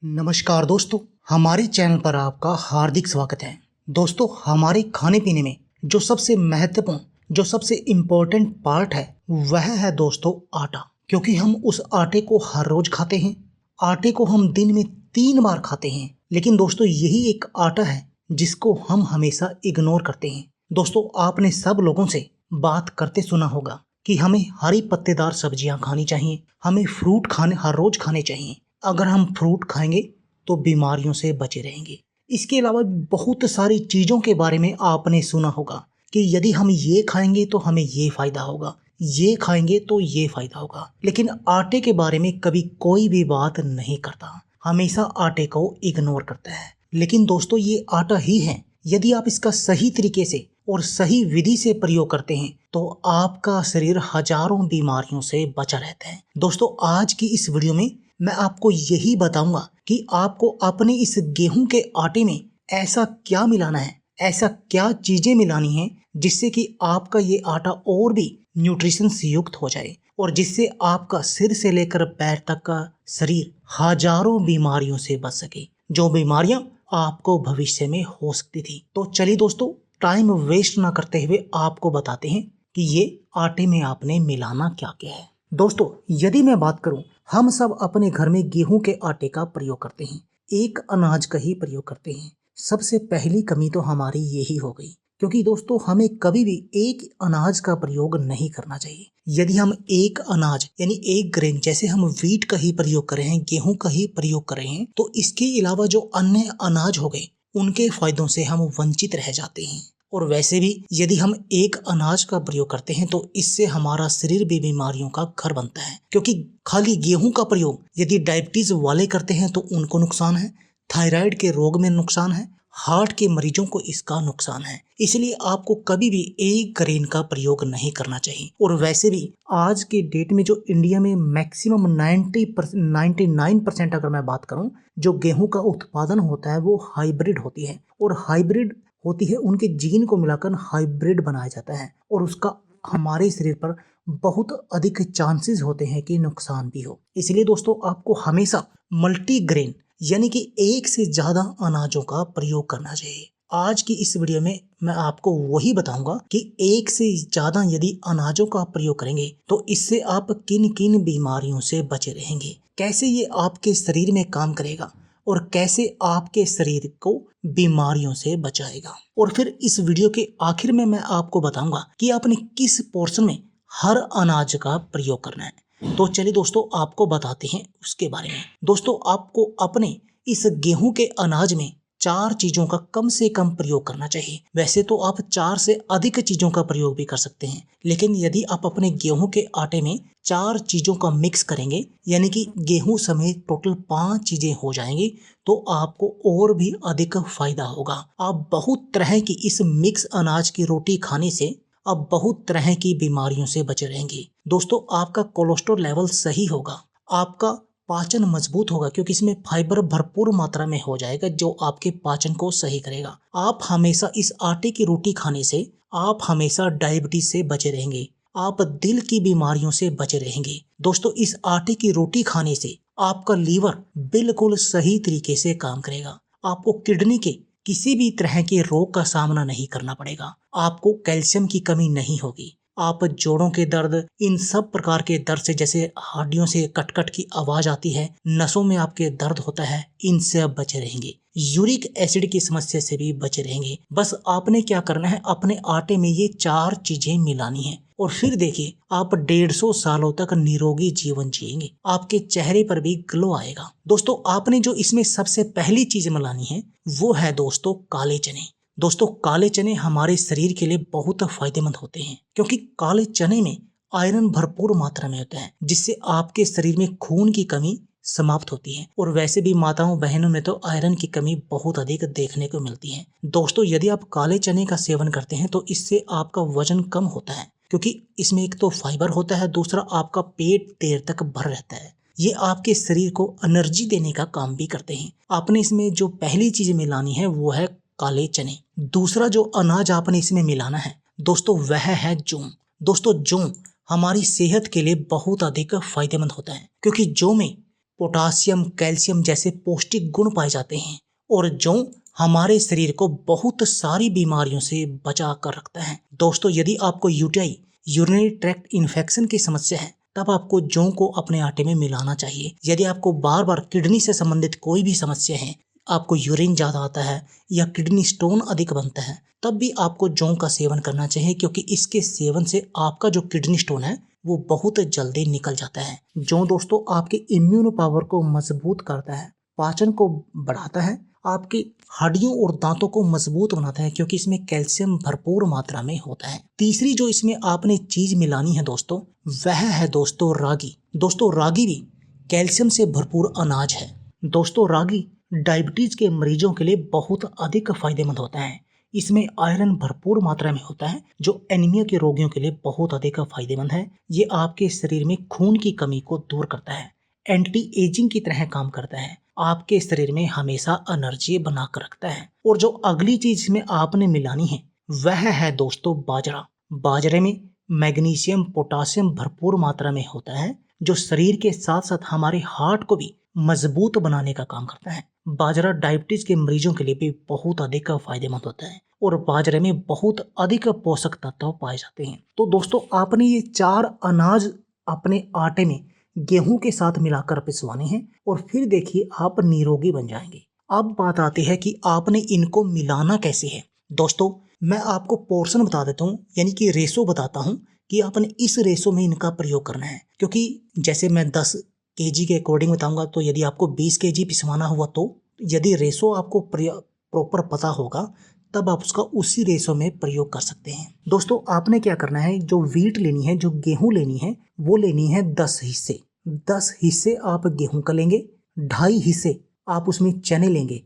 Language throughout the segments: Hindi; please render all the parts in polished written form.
नमस्कार दोस्तों, हमारे चैनल पर आपका हार्दिक स्वागत है। दोस्तों, हमारे खाने पीने में जो सबसे महत्वपूर्ण, जो सबसे इम्पोर्टेंट पार्ट है वह है दोस्तों आटा। क्योंकि हम उस आटे को हर रोज खाते हैं, आटे को हम दिन में 3 बार खाते हैं। लेकिन दोस्तों, यही एक आटा है जिसको हम हमेशा इग्नोर करते हैं। दोस्तों, आपने सब लोगों से बात करते सुना होगा कि हमें हरी पत्तेदार सब्जियां खानी चाहिए, हमें फ्रूट खाने हर रोज खाने चाहिए। अगर हम फ्रूट खाएंगे तो बीमारियों से बचे रहेंगे। इसके अलावा बहुत सारी चीज़ों के बारे में आपने सुना होगा कि यदि हम ये खाएंगे तो हमें ये फायदा होगा, ये खाएंगे तो ये फायदा होगा। लेकिन आटे के बारे में कभी कोई भी बात नहीं करता, हमेशा आटे को इग्नोर करता है। लेकिन दोस्तों, ये आटा ही है, यदि आप इसका सही तरीके से और सही विधि से प्रयोग करते हैं तो आपका शरीर हजारों बीमारियों से बचा रहता है। दोस्तों, आज की इस वीडियो में मैं आपको यही बताऊंगा कि आपको अपने इस गेहूं के आटे में ऐसा क्या मिलाना है, ऐसा क्या चीजें मिलानी है जिससे कि आपका ये आटा और भी न्यूट्रिशन से युक्त हो जाए और जिससे आपका सिर से लेकर पैर तक का शरीर हजारों बीमारियों से बच सके, जो बीमारियां आपको भविष्य में हो सकती थी। तो चलिए दोस्तों, टाइम वेस्ट ना करते हुए आपको बताते हैं कि ये आटे में आपने मिलाना क्या क्या है। दोस्तों, यदि मैं बात करूं, हम सब अपने घर में गेहूं के आटे का प्रयोग करते हैं, एक अनाज का ही प्रयोग करते हैं। सबसे पहली कमी तो हमारी यही हो गई, क्योंकि दोस्तों हमें कभी भी एक अनाज का प्रयोग नहीं करना चाहिए। यदि हम एक अनाज यानी एक ग्रेन, जैसे हम व्हीट का ही प्रयोग कर रहे हैं, गेहूं का ही प्रयोग कर रहे हैं, तो इसके अलावा जो अन्य अनाज हो गए उनके फायदों से हम वंचित रह जाते हैं। और वैसे भी यदि हम एक अनाज का प्रयोग करते हैं तो इससे हमारा शरीर भी बीमारियों का घर बनता है। क्योंकि खाली गेहूं का प्रयोग यदि डायबिटीज वाले करते हैं तो उनको नुकसान है, थायराइड के रोग में नुकसान है, हार्ट के मरीजों को इसका नुकसान है। इसलिए आपको कभी भी एक ग्रेन का प्रयोग नहीं करना चाहिए। और वैसे भी आज के डेट में जो इंडिया में मैक्सिमम 99% अगर मैं बात करूं, जो गेहूं का उत्पादन होता है वो हाइब्रिड होती है। और हाइब्रिड होती है, उनके जीन को मिलाकर हाइब्रिड बनाया जाता है और उसका हमारे शरीर पर बहुत अधिक चांसेस होते हैं कि नुकसान भी हो। इसलिए दोस्तों, आपको हमेशा मल्टीग्रेन यानी कि एक से ज्यादा अनाजों का प्रयोग करना चाहिए। आज की इस वीडियो में मैं आपको वही बताऊंगा कि एक से ज्यादा यदि अनाजों का प्रयोग करेंगे तो इससे आप किन किन बीमारियों से बचे रहेंगे, कैसे ये आपके शरीर में काम करेगा और कैसे आपके शरीर को बीमारियों से बचाएगा। और फिर इस वीडियो के आखिर में मैं आपको बताऊंगा कि आपने किस पोर्शन में हर अनाज का प्रयोग करना है। तो चलिए दोस्तों, आपको बताते हैं उसके बारे में। दोस्तों, आपको अपने इस गेहूं के अनाज में 4 चीजों का कम से कम प्रयोग करना चाहिए। वैसे तो आप 4 से अधिक चीजों का प्रयोग भी कर सकते हैं, लेकिन यदि आप अपने गेहूं के आटे में 4 चीजों का मिक्स करेंगे, यानी कि गेहूं समेत टोटल 5 चीजें हो जाएंगी, तो आपको और भी अधिक फायदा होगा। आप बहुत तरह की इस मिक्स अनाज की रोटी खाने से आप बहुत तरह की बीमारियों से बचे रहेंगे। दोस्तों, आपका कोलेस्ट्रॉल लेवल सही होगा, आपका पाचन मजबूत होगा, क्योंकि इसमें फाइबर भरपूर मात्रा में हो जाएगा जो आपके पाचन को सही करेगा। आप हमेशा इस आटे की रोटी खाने से आप हमेशा डायबिटीज से बचे रहेंगे, आप दिल की बीमारियों से बचे रहेंगे। दोस्तों, इस आटे की रोटी खाने से आपका लीवर बिल्कुल सही तरीके से काम करेगा, आपको किडनी के किसी भी तरह के रोग का सामना नहीं करना पड़ेगा, आपको कैल्शियम की कमी नहीं होगी, आप जोड़ों के दर्द, इन सब प्रकार के दर्द से, जैसे हड्डियों से कट-कट की आवाज आती है, नसों में आपके दर्द होता है, इनसे आप बचे रहेंगे। यूरिक एसिड की समस्या से भी बचे रहेंगे। बस आपने क्या करना है, अपने आटे में ये 4 चीजें मिलानी है और फिर देखिए आप 150 सालों तक निरोगी जीवन जिएंगे, आपके चेहरे पर भी ग्लो आएगा। दोस्तों, आपने जो इसमें सबसे पहली चीज मिलानी है वो है दोस्तों काले चने। दोस्तों, काले चने हमारे शरीर के लिए बहुत फायदेमंद होते हैं, क्योंकि काले चने में आयरन भरपूर मात्रा में होता है, जिससे आपके शरीर में खून की कमी समाप्त होती है। और वैसे भी माताओं बहनों में तो आयरन की कमी बहुत अधिक देखने को मिलती है। दोस्तों, यदि आप काले चने का सेवन करते हैं तो इससे आपका वजन कम होता है, क्योंकि इसमें एक तो फाइबर होता है, दूसरा आपका पेट देर तक भर रहता है। ये आपके शरीर को एनर्जी देने का काम भी करते हैं। आपने इसमें जो पहली चीज मिलानी है वो है काले चने। दूसरा जो अनाज आपने इसमें मिलाना है दोस्तों वह है जौ। दोस्तों, जौ हमारी सेहत के लिए बहुत अधिक फायदेमंद होता है, क्योंकि जौ में पोटासियम, कैल्शियम जैसे पौष्टिक गुण पाए जाते हैं और जो हमारे शरीर को बहुत सारी बीमारियों से बचा कर रखता है। दोस्तों, यदि आपको यूटीआई, यूरिनरी ट्रैक्ट इन्फेक्शन की समस्या है, तब आपको जौ को अपने आटे में मिलाना चाहिए। यदि आपको बार बार किडनी से संबंधित कोई भी समस्या है, आपको यूरिन ज़्यादा आता है या किडनी स्टोन अधिक बनता है, तब भी आपको जौ का सेवन करना चाहिए, क्योंकि इसके सेवन से आपका जो किडनी स्टोन है वो बहुत जल्दी निकल जाता है। जौ दोस्तों आपके इम्यून पावर को मजबूत करता है, पाचन को बढ़ाता है, आपकी हड्डियों और दांतों को मजबूत बनाता है, क्योंकि इसमें कैल्शियम भरपूर मात्रा में होता है। तीसरी जो इसमें आपने चीज मिलानी है दोस्तों, वह है दोस्तों रागी। दोस्तों, रागी भी कैल्शियम से भरपूर अनाज है। दोस्तों, रागी डायबिटीज के मरीजों के लिए बहुत अधिक फायदेमंद होता है। इसमें आयरन भरपूर मात्रा में होता है, जो एनीमिया के रोगियों के लिए बहुत अधिक फायदेमंद है। ये आपके शरीर में खून की कमी को दूर करता है, एंटी एजिंग की तरह काम करता है, आपके शरीर में हमेशा एनर्जी बनाकर रखता है। और जो अगली चीज इसमें आपने मिलानी है वह है दोस्तों बाजरा। बाजरे में मैग्नीशियम, पोटासियम भरपूर मात्रा में होता है, जो शरीर के साथ साथ हमारे हार्ट को भी मजबूत बनाने का काम करता है। बाजरा डायबिटीज के मरीजों के लिए भी बहुत अधिक फायदेमंद होता है और बाजरे में बहुत अधिक पोषक तत्व पाए जाते हैं। तो दोस्तों, आपने ये 4 अनाज अपने आटे में गेहूं के साथ मिलाकर पिसवाने हैं और फिर देखिए आप निरोगी बन जाएंगे। अब बात आती है कि आपने इनको मिलाना कैसे है। दोस्तों, मैं आपको पोर्शन बता देता हूँ, यानी कि रेशो बताता हूँ कि आपने इस रेशो में इनका प्रयोग करना है। क्योंकि जैसे मैं 10 kg के अकॉर्डिंग बताऊंगा, तो यदि आपको 20 kg पिसवाना हुआ, तो यदि रेशो आपको प्रॉपर पता होगा तब आप उसका उसी रेशो में प्रयोग कर सकते हैं। दोस्तों, आपने क्या करना है, जो वीट लेनी है, जो गेहूं लेनी है, वो लेनी है 10 हिस्से। 10 हिस्से आप गेहूं का लेंगे, 2.5 हिस्से आप उसमें चने लेंगे,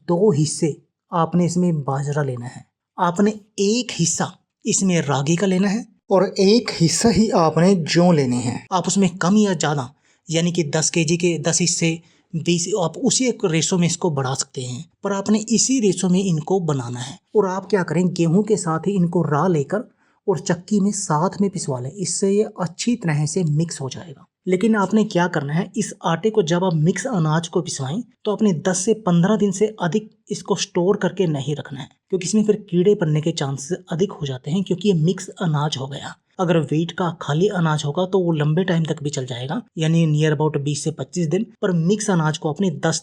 2 हिस्से आपने इसमें बाजरा लेना है, आपने 1 हिस्सा इसमें रागी का लेना है और 1 हिस्सा ही आपने जौ लेने हैं। आप उसमें कम या ज़्यादा, यानी कि 10 kg के 10 हिस्से 20, आप उसी एक रेशो में इसको बढ़ा सकते हैं, पर आपने इसी रेशो में इनको बनाना है। और आप क्या करें, गेहूं के साथ ही इनको रा लेकर और चक्की में साथ में पिसवा लें, इससे ये अच्छी तरह से मिक्स हो जाएगा। लेकिन आपने क्या करना है, इस आटे को जब आप मिक्स अनाज को पिसवाएं तो आपने 10 से 15 दिन से अधिक इसको स्टोर करके नहीं रखना है, क्योंकि इसमें फिर कीड़े पड़ने के चांसेस अधिक हो जाते हैं, क्योंकि ये मिक्स अनाज हो गया। अगर वीट का खाली अनाज होगा तो वो लंबे टाइम तक भी चल जाएगा, यानी नियर अबाउट 20 से 25 दिन। पर मिक्स अनाज को अपने 10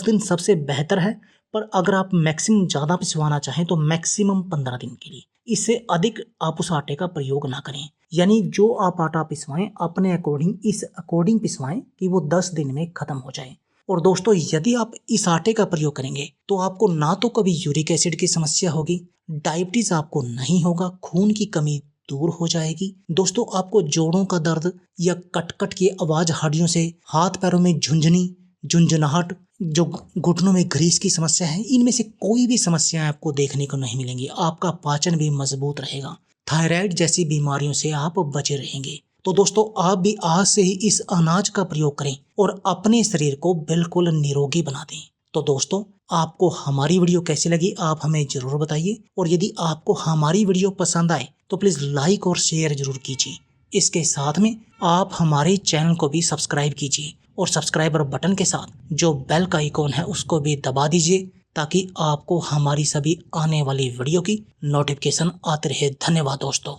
दिन सबसे बेहतर है। पर अगर आप मैक्सिमम ज़्यादा पिसवाना चाहें तो मैक्सिमम 15 दिन के लिए, इससे अधिक आप उस आटे का प्रयोग ना करें। यानी जो आप आटा पिसवाएं अपने अकॉर्डिंग, इस अकॉर्डिंग पिसवाएं कि वो 10 दिन में खत्म हो जाए। और दोस्तों, यदि आप इस आटे का प्रयोग करेंगे तो आपको ना तो कभी यूरिक एसिड की समस्या होगी, डायबिटीज आपको नहीं होगा, खून की कमी दूर हो जाएगी। दोस्तों, आपको जोड़ों का दर्द या कट की आवाज, हड्डियों से, हाथ पैरों में झुंझुनाहट, जो घुटनों में ग्रीस की समस्या है, इनमें से कोई भी समस्याएं आपको देखने को नहीं मिलेंगी। आपका पाचन भी मजबूत रहेगा, थायराइड जैसी बीमारियों से आप बचे रहेंगे। तो दोस्तों, आप भी आज से ही इस अनाज का प्रयोग करें और अपने शरीर को बिल्कुल निरोगी बना दें। तो दोस्तों, आपको हमारी वीडियो कैसी लगी आप हमें जरूर बताइए, और यदि आपको हमारी वीडियो पसंद आए तो प्लीज लाइक और शेयर जरूर कीजिए। इसके साथ में आप हमारे चैनल को भी सब्सक्राइब कीजिए और सब्सक्राइबर बटन के साथ जो बेल का आइकॉन है उसको भी दबा दीजिए, ताकि आपको हमारी सभी आने वाली वीडियो की नोटिफिकेशन आते रहे। धन्यवाद दोस्तों।